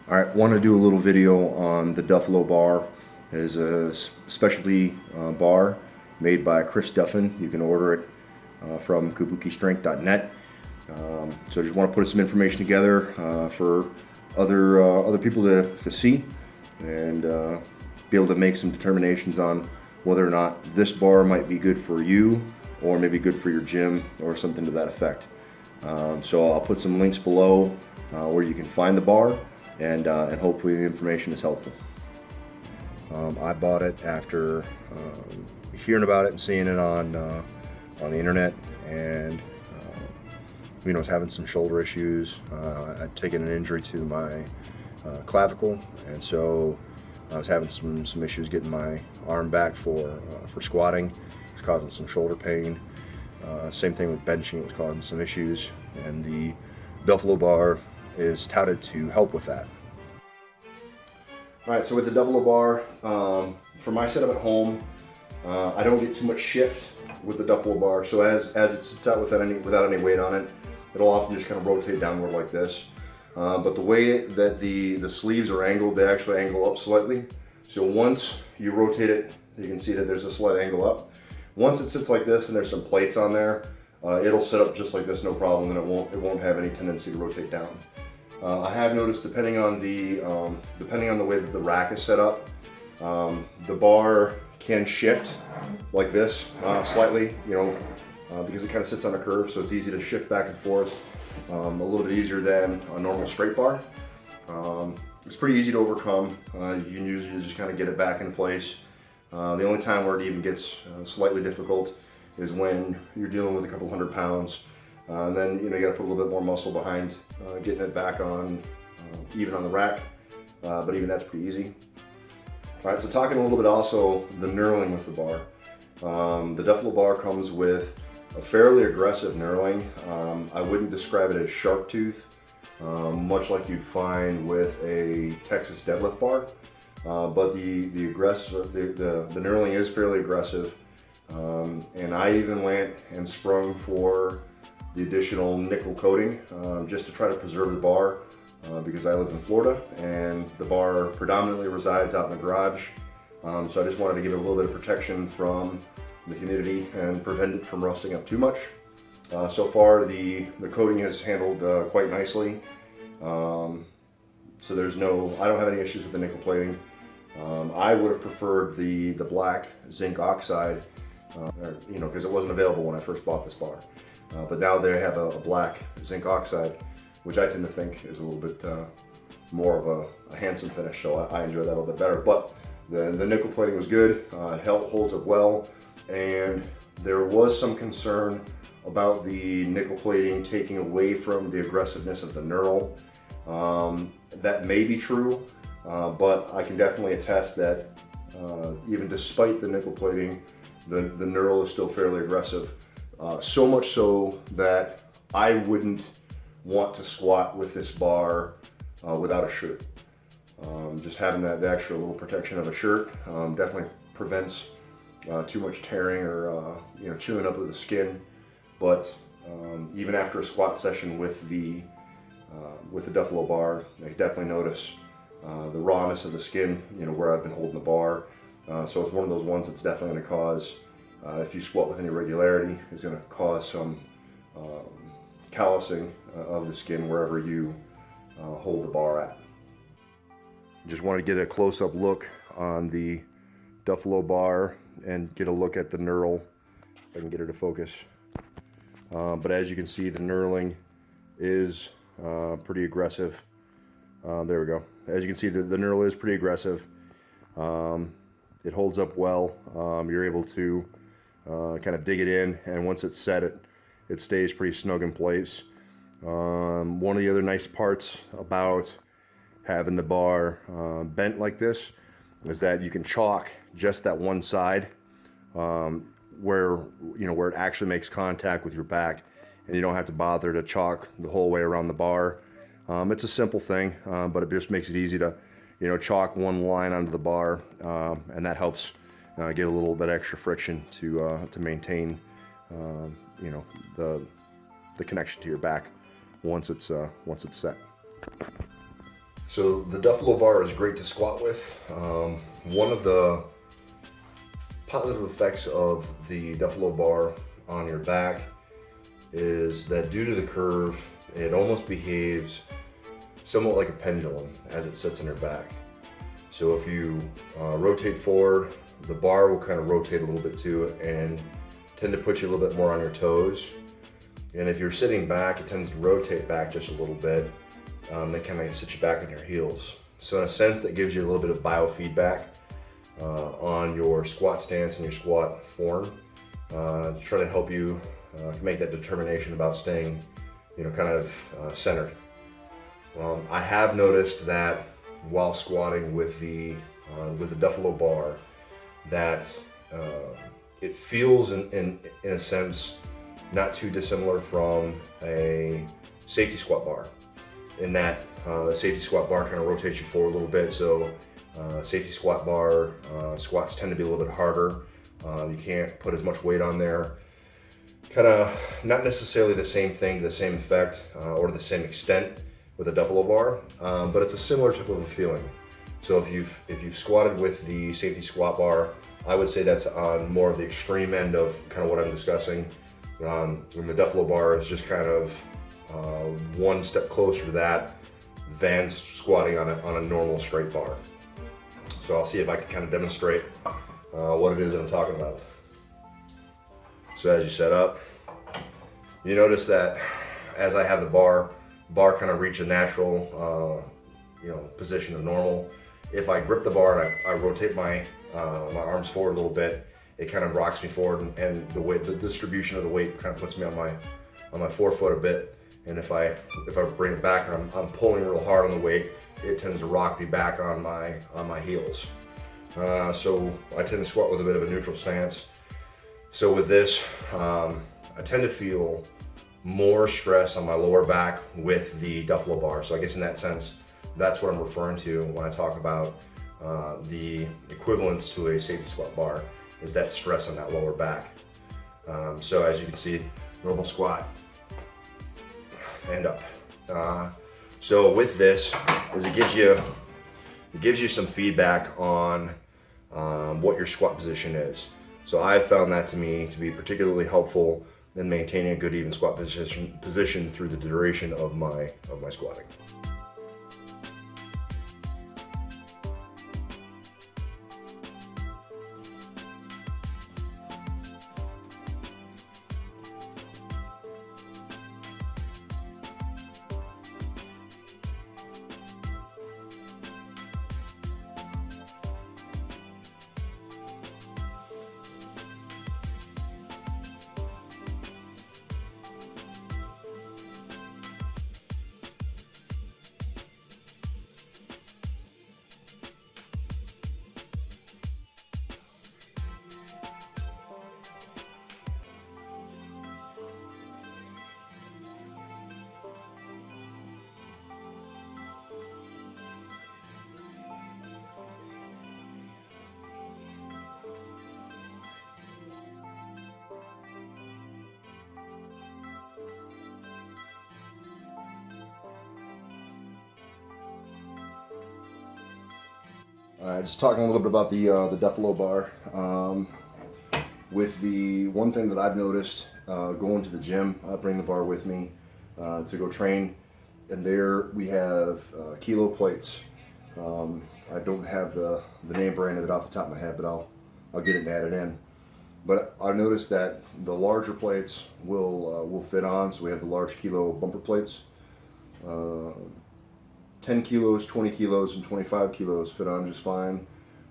All right, want to do a little video on the Duffalo Bar. It is a specialty bar made by Chris Duffin. You can order it from kabukistrength.net. So I just want to put some information together for other people to see and be able to make some determinations on whether or not this bar might be good for you or maybe good for your gym or something to that effect. So I'll put some links below where you can find the bar, and hopefully the information is helpful. I bought it after hearing about it and seeing it on the internet, and I was having some shoulder issues. I'd taken an injury to my clavicle, and so I was having some issues getting my arm back for squatting. It was causing some shoulder pain. Same thing with benching, it was causing some issues, and the Duffalo Bar is touted to help with that. All right, so with the Duffalo Bar, for my setup at home, I don't get too much shift with the Duffalo Bar. So as it sits out without any weight on it, it'll often just kind of rotate downward like this. But the way that the sleeves are angled, they actually angle up slightly. So once you rotate it, you can see that there's a slight angle up. Once it sits like this and there's some plates on there, it'll sit up just like this, no problem, and it won't have any tendency to rotate down. I have noticed, depending on the way that the rack is set up, the bar can shift like this slightly, because it kind of sits on a curve, so it's easy to shift back and forth a little bit easier than a normal straight bar. It's pretty easy to overcome. You can usually just kind of get it back in place. The only time where it even gets slightly difficult is when you're dealing with a couple 100 pounds. And then you got to put a little bit more muscle behind getting it back on, even on the rack. But even that's pretty easy. All right, so talking a little bit also the knurling with the bar. The Duffalo Bar comes with a fairly aggressive knurling. I wouldn't describe it as sharp tooth, much like you'd find with a Texas deadlift bar. But the knurling is fairly aggressive, and I even went and sprung for the additional nickel coating just to try to preserve the bar because I live in Florida and the bar predominantly resides out in the garage. So I just wanted to give it a little bit of protection from the humidity and prevent it from rusting up too much. So far the coating has handled quite nicely. So I don't have any issues with the nickel plating. I would have preferred the black zinc oxide, because it wasn't available when I first bought this bar. But now they have a black zinc oxide, which I tend to think is a little bit more of a handsome finish, so I enjoy that a little bit better. But the nickel plating was good, it holds up well, and there was some concern about the nickel plating taking away from the aggressiveness of the knurl. That may be true. But I can definitely attest that even despite the nickel plating, the knurl is still fairly aggressive. So much so that I wouldn't want to squat with this bar without a shirt. Just having the extra little protection of a shirt definitely prevents too much tearing or chewing up of the skin. But even after a squat session with the Duffalo Bar, I definitely notice the rawness of the skin, where I've been holding the bar. So it's one of those ones that's definitely going to cause, if you squat with any regularity, it's going to cause some callousing of the skin wherever you hold the bar at. Just want to get a close-up look on the Duffalo Bar and get a look at the knurl, if I can get her to focus. But as you can see, the knurling is pretty aggressive. There we go. As you can see, the knurl is pretty aggressive. It holds up well. You're able to kind of dig it in, and once it's set, it stays pretty snug in place. One of the other nice parts about having the bar bent like this is that you can chalk just that one side where it actually makes contact with your back, and you don't have to bother to chalk the whole way around the bar. It's a simple thing, but it just makes it easy to, chalk one line onto the bar, and that helps get a little bit extra friction to maintain, the connection to your back once it's set. So the Duffalo Bar is great to squat with. One of the positive effects of the Duffalo Bar on your back is that due to the curve, it almost behaves somewhat like a pendulum as it sits on your back. So if you rotate forward, the bar will kind of rotate a little bit too and tend to put you a little bit more on your toes. And if you're sitting back, it tends to rotate back just a little bit. It kind of sits you back on your heels. So in a sense, that gives you a little bit of biofeedback on your squat stance and your squat form to try to help you make that determination about staying, kind of centered. I have noticed that while squatting with the Duffalo Bar, that it feels in a sense not too dissimilar from a safety squat bar, in that the safety squat bar kind of rotates you forward a little bit. So safety squat bar squats tend to be a little bit harder. You can't put as much weight on there. Kind of not necessarily the same thing, the same effect, or to the same extent with a Duffalo Bar, but it's a similar type of a feeling. So if you've squatted with the safety squat bar, I would say that's on more of the extreme end of kind of what I'm discussing. And the Duffalo Bar is just kind of one step closer to that than squatting on a normal straight bar. So I'll see if I can kind of demonstrate what it is that I'm talking about. So as you set up, you notice that as I have the bar kind of reach a natural position of normal. If I grip the bar and I rotate my arms forward a little bit, it kind of rocks me forward, and the distribution of the weight kind of puts me on my forefoot a bit. And if I bring it back and I'm pulling real hard on the weight, it tends to rock me back on my heels. So I tend to squat with a bit of a neutral stance. So with this, I tend to feel more stress on my lower back with the Duffalo Bar. So I guess in that sense, that's what I'm referring to when I talk about the equivalence to a safety squat bar, is that stress on that lower back. So as you can see, normal squat and up. So with this, is it gives you some feedback on what your squat position is. So I've found that to be particularly helpful in maintaining a good even squat position through the duration of my squatting. Just talking a little bit about the Duffalo Bar. With the one thing that I've noticed going to the gym, I bring the bar with me to go train, and there we have kilo plates. I don't have the name brand of it off the top of my head, but I'll get it added in. But I've noticed that the larger plates will fit on, so we have the large kilo bumper plates. 10 kilos, 20 kilos, and 25 kilos fit on just fine.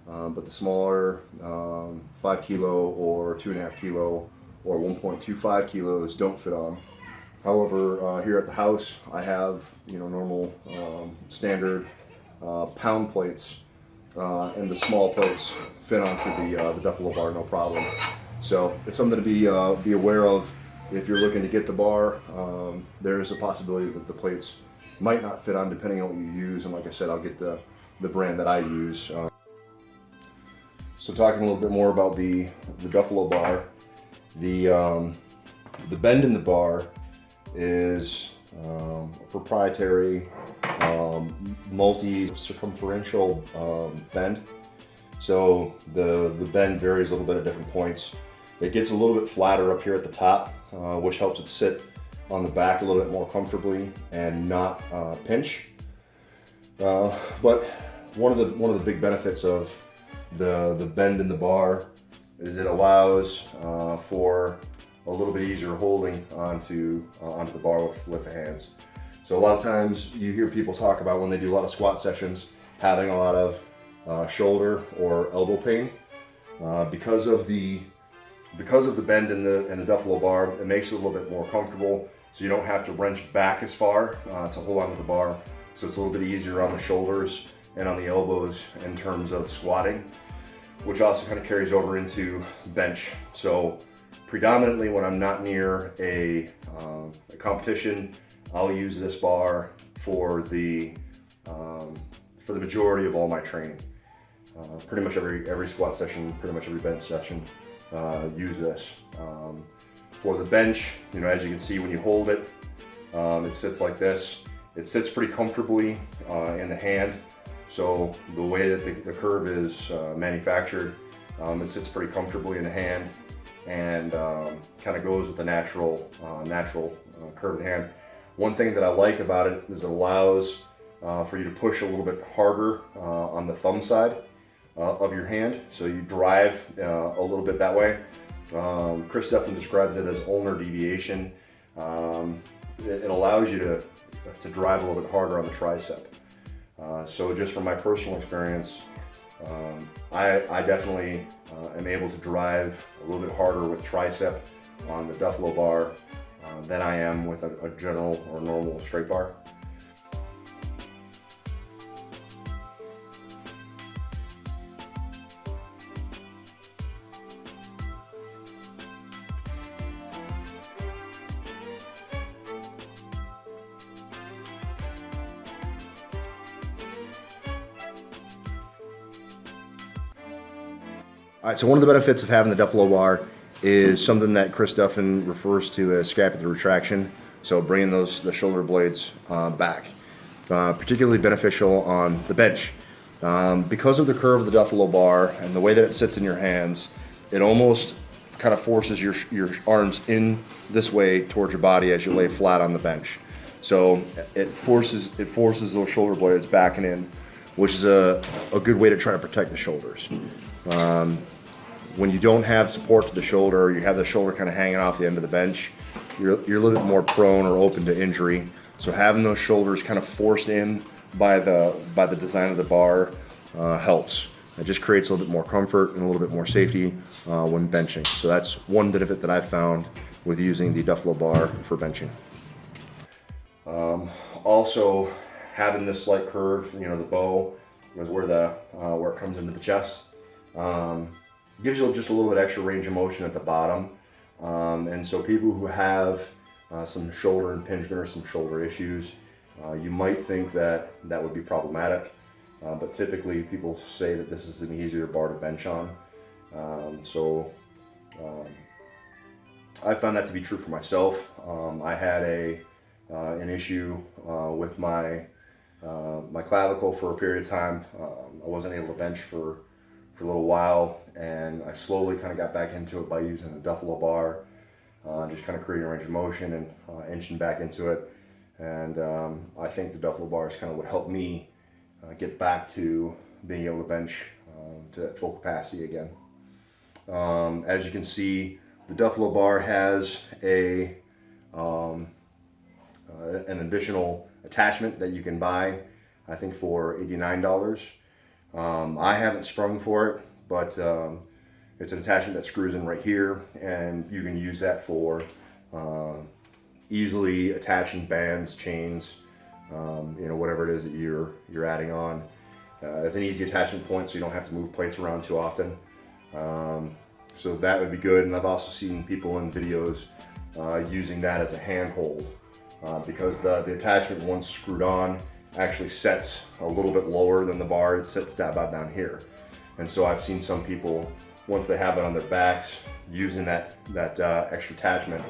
But the smaller 5 kilo or 2.5 kilo or 1.25 kilos don't fit on. However, here at the house, I have normal standard pound plates, and the small plates fit onto the Duffalo Bar no problem. So it's something to be aware of if you're looking to get the bar. There is a possibility that the plates might not fit on depending on what you use, and like I said, I'll get the brand that I use. So talking a little bit more about the Duffalo Bar, the bend in the bar is a proprietary multi-circumferential bend. So the bend varies a little bit at different points. It gets a little bit flatter up here at the top, which helps it sit on the back a little bit more comfortably and not pinch. But one of the big benefits of the bend in the bar is it allows for a little bit easier holding onto the bar with the hands. So a lot of times you hear people talk about when they do a lot of squat sessions having a lot of shoulder or elbow pain because of the bend in the Duffalo bar. It makes it a little bit more comfortable, so you don't have to wrench back as far to hold onto the bar. So it's a little bit easier on the shoulders and on the elbows in terms of squatting, which also kind of carries over into bench. So predominantly when I'm not near a competition, I'll use this bar for the majority of all my training. Pretty much every squat session, pretty much every bench session, use this. For the bench, you know, as you can see when you hold it, it sits like this. It sits pretty comfortably in the hand. So the way that the curve is manufactured, it sits pretty comfortably in the hand and kind of goes with the natural curve of the hand. One thing that I like about it is it allows for you to push a little bit harder on the thumb side of your hand. So you drive a little bit that way. Chris Duffin describes it as ulnar deviation. It allows you to drive a little bit harder on the tricep. So just from my personal experience, I definitely am able to drive a little bit harder with tricep on the Duffalo bar than I am with a general or normal straight bar. All right, so one of the benefits of having the Duffalo bar is something that Chris Duffin refers to as scapular retraction. So bringing the shoulder blades back, particularly beneficial on the bench. Because of the curve of the Duffalo bar and the way that it sits in your hands, it almost kind of forces your arms in this way towards your body as you lay flat on the bench. So it forces those shoulder blades back and in, which is a good way to try to protect the shoulders. When you don't have support to the shoulder, or you have the shoulder kind of hanging off the end of the bench, you're a little bit more prone or open to injury. So having those shoulders kind of forced in by the design of the bar helps. It just creates a little bit more comfort and a little bit more safety when benching. So that's one benefit that I've found with using the Duffalo bar for benching. Also, having this slight curve, you know, the bow is where it comes into the chest. Gives you just a little bit extra range of motion at the bottom. And so people who have some shoulder impingement or some shoulder issues, you might think that would be problematic. But typically people say that this is an easier bar to bench on. I found that to be true for myself. I had an issue with my clavicle for a period of time. I wasn't able to bench for a little while, and I slowly kind of got back into it by using the Duffalo bar, just kind of creating a range of motion and inching back into it. And I think the Duffalo bar is kind of what helped me get back to being able to bench to full capacity again. As you can see, the Duffalo bar has an additional attachment that you can buy, I think for $89. I haven't sprung for it, but it's an attachment that screws in right here, and you can use that for easily attaching bands, chains, you know, whatever it is that you're adding on. As an easy attachment point, so you don't have to move plates around too often. So that would be good. And I've also seen people in videos using that as a handhold because the attachment, once screwed on, actually sets a little bit lower than the bar. It sits about down here. And so I've seen some people, once they have it on their backs, using that extra attachment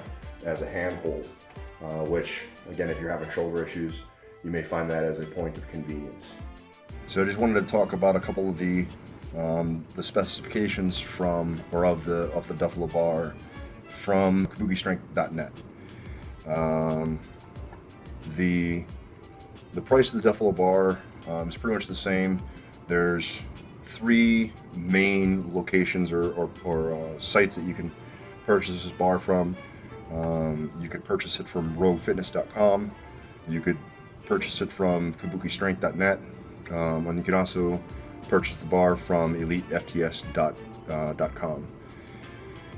as a handhold, which again, if you're having shoulder issues, you may find that as a point of convenience. So I just wanted to talk about a couple of the specifications of the Duffalo Bar from KabukiStrength.net. The price of the Duffalo Bar is pretty much the same. There's 3 main locations or sites that you can purchase this bar from. You could purchase it from roguefitness.com. You could purchase it from KabukiStrength.net. And you can also purchase the bar from EliteFTS.com.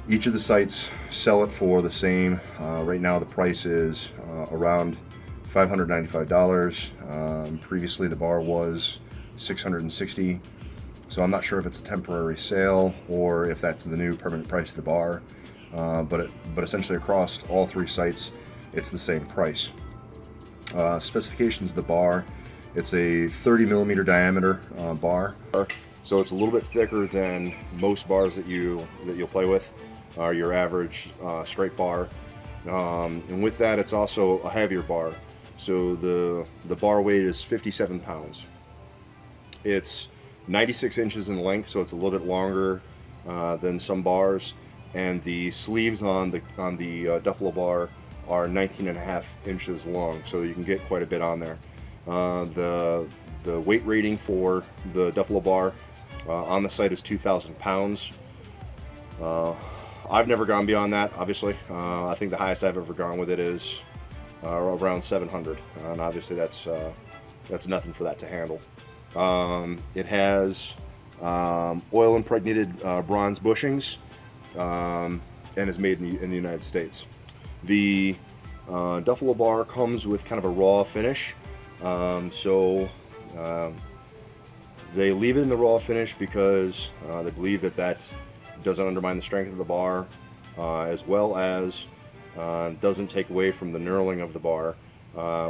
Each of the sites sell it for the same. Right now the price is around $595. Previously the bar was $660. So I'm not sure if it's a temporary sale or if that's the new permanent price of the bar. But essentially across all 3 sites, it's the same price. Specifications of the bar: it's a 30 millimeter diameter bar, so it's a little bit thicker than most bars that you'll play with, your average straight bar. And with that, it's also a heavier bar. So the bar weight is 57 pounds. It's 96 inches in length, so it's a little bit longer than some bars. And the sleeves on the Duffalo Bar are 19.5 inches long, so you can get quite a bit on there. The weight rating for the Duffalo Bar on the site is 2,000 pounds. I've never gone beyond that, obviously. I think the highest I've ever gone with it is around 700, and obviously that's nothing for that to handle. It has oil impregnated bronze bushings, and is made in the United States. The Duffalo Bar comes with kind of a raw finish, so they leave it in the raw finish because they believe that doesn't undermine the strength of the bar, as well as doesn't take away from the knurling of the bar,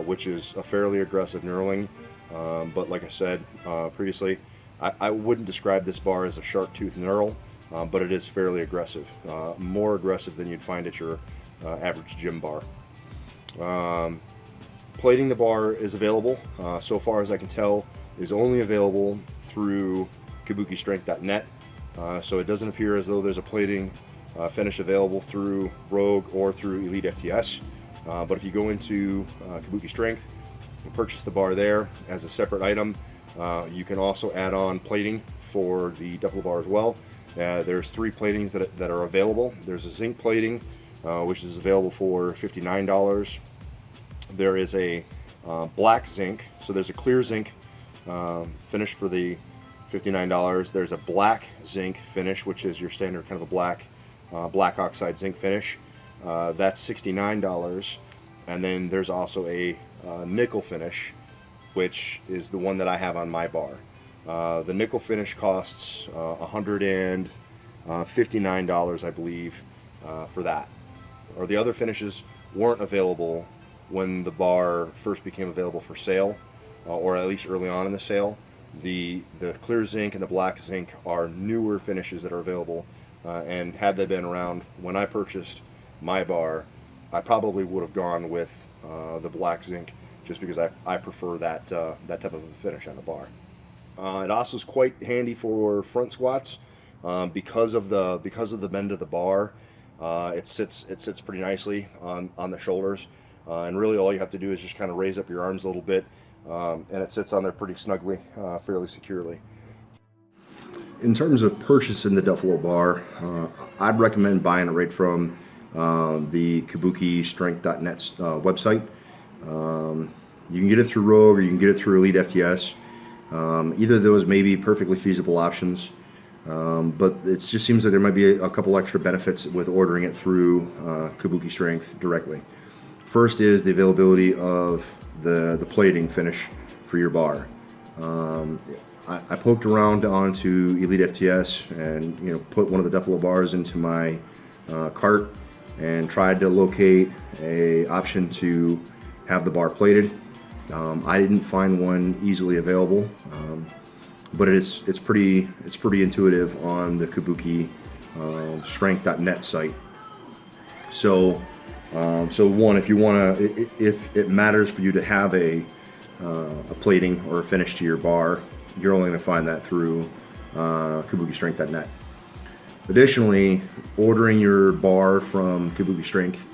which is a fairly aggressive knurling. But like I said previously, I wouldn't describe this bar as a shark tooth knurl, but it is fairly aggressive, more aggressive than you'd find at your average gym bar. Plating the bar is available, so far as I can tell, is only available through KabukiStrength.net, so it doesn't appear as though there's a plating finish available through Rogue or through Elite FTS. But if you go into Kabuki Strength and purchase the bar there as a separate item, you can also add on plating for the Duffalo Bar as well. There's 3 platings that are available. There's a zinc plating, which is available for $59. There is a black zinc, so there's a clear zinc finish for the $59. There's a black zinc finish, which is your standard kind of a black oxide zinc finish. That's $69. And then there's also a nickel finish, which is the one that I have on my bar. The nickel finish costs $159, I believe, for that. Or the other finishes weren't available when the bar first became available for sale, or at least early on in the sale. The clear zinc and the black zinc are newer finishes that are available, and had they been around when I purchased my bar, I probably would have gone with the black zinc, just because I prefer that type of a finish on the bar. It also is quite handy for front squats because of the bend of the bar. It sits pretty nicely on the shoulders, and really all you have to do is just kind of raise up your arms a little bit, and it sits on there pretty snugly, fairly securely. In terms of purchasing the Duffalo Bar, I'd recommend buying it right from the KabukiStrength.net website. You can get it through Rogue or you can get it through Elite FTS. Either of those may be perfectly feasible options, but it just seems like there might be a couple extra benefits with ordering it through Kabuki Strength directly. First is the availability of the plating finish for your bar. I poked around onto Elite FTS and put one of the Duffalo bars into my cart and tried to locate a option to have the bar plated. I didn't find one easily available, but it's pretty intuitive on the Kabuki Strength.net site. So one, if you want to, if it matters for you to have a a plating or a finish to your bar, you're only going to find that through KabukiStrength.net. Additionally, ordering your bar from Kabuki Strength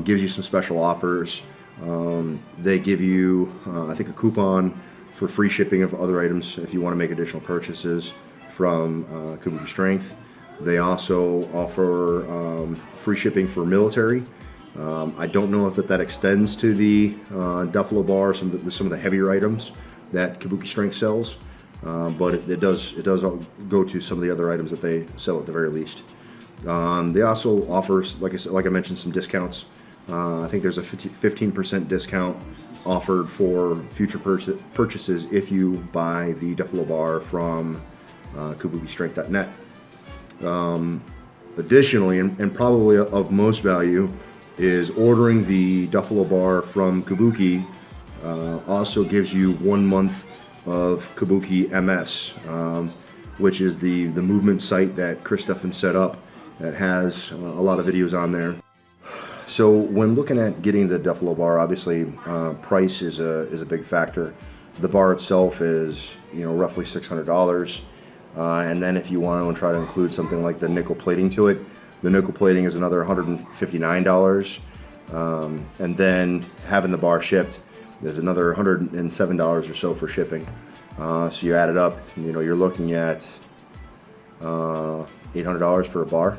gives you some special offers. They give you, I think, a coupon for free shipping of other items if you want to make additional purchases from Kabuki Strength. They also offer free shipping for military. I don't know if that extends to the Duffalo Bar, some of the heavier items that Kabuki Strength sells, but it does go to some of the other items that they sell at the very least. They also offer, like I mentioned, some discounts. I think there's a 15% discount offered for future purchases if you buy the Duffalo Bar from KabukiStrength.net. Additionally, and probably of most value, is ordering the Duffalo Bar from Kabuki also gives you 1 month of Kabuki MS, which is the movement site that Chris Duffin set up that has a lot of videos on there. So when looking at getting the Duffalo Bar, obviously price is a big factor. The bar itself is roughly $600, and then if you want to try to include something like the nickel plating to it, the nickel plating is another $159, and then having the bar shipped is another $107 or so for shipping. So you add it up, you're looking at $800 for a bar,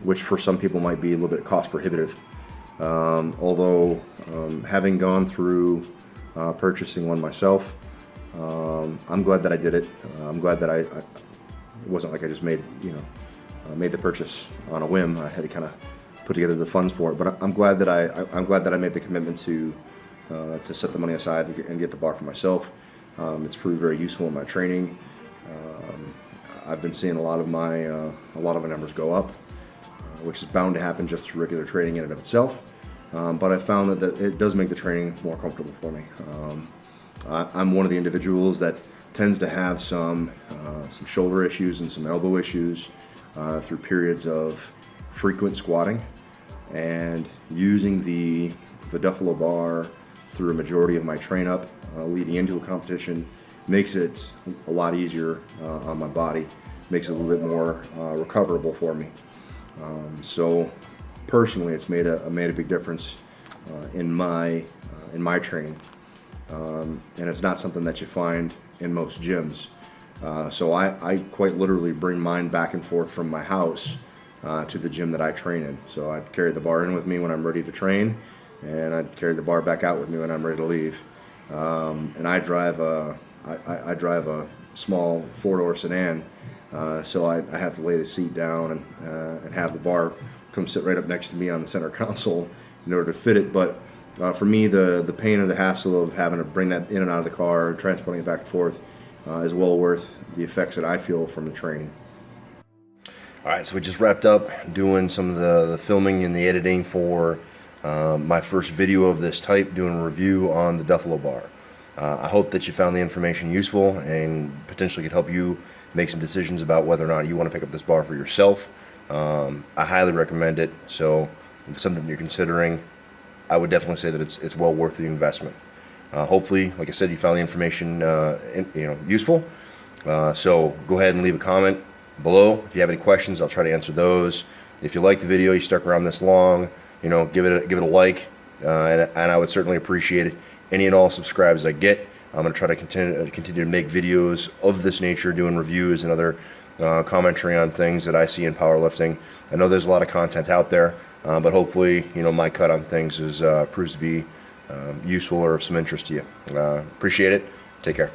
which for some people might be a little bit cost prohibitive. Although having gone through purchasing one myself, I'm glad that I did it. I'm glad that it wasn't like I just made the purchase on a whim. I had to kind of put together the funds for it, but I'm glad that I made the commitment to set the money aside and get the bar for myself. It's proved very useful in my training. I've been seeing a lot of my numbers go up, which is bound to happen just through regular training in and of itself. But I found that it does make the training more comfortable for me. I'm one of the individuals that tends to have some shoulder issues and some elbow issues through periods of frequent squatting, and using the Duffalo Bar through a majority of my train up leading into a competition makes it a lot easier on my body, makes it a little bit more recoverable for me. So personally, it's made a big difference in my training, and it's not something that you find in most gyms. So I quite literally bring mine back and forth from my house to the gym that I train in. So I'd carry the bar in with me when I'm ready to train, and I'd carry the bar back out with me when I'm ready to leave. And I drive a small 4-door sedan, so I have to lay the seat down and have the bar come sit right up next to me on the center console in order to fit it. But for me, the pain or the hassle of having to bring that in and out of the car, transporting it back and forth, is well worth the effects that I feel from the training. All right, so we just wrapped up doing some of the filming and the editing for my first video of this type, doing a review on the Duffalo Bar. I hope that you found the information useful and potentially could help you make some decisions about whether or not you want to pick up this bar for yourself. I highly recommend it, so if it's something you're considering, I would definitely say that it's well worth the investment. Hopefully, like I said, you found the information useful. So go ahead and leave a comment below. If you have any questions, I'll try to answer those. If you like the video, you stuck around this long, give it a like, and I would certainly appreciate any and all subscribes I get. I'm going to try to continue to make videos of this nature, doing reviews and other commentary on things that I see in powerlifting. I know there's a lot of content out there, but hopefully, my cut on things proves to be useful or of some interest to you. Appreciate it. Take care.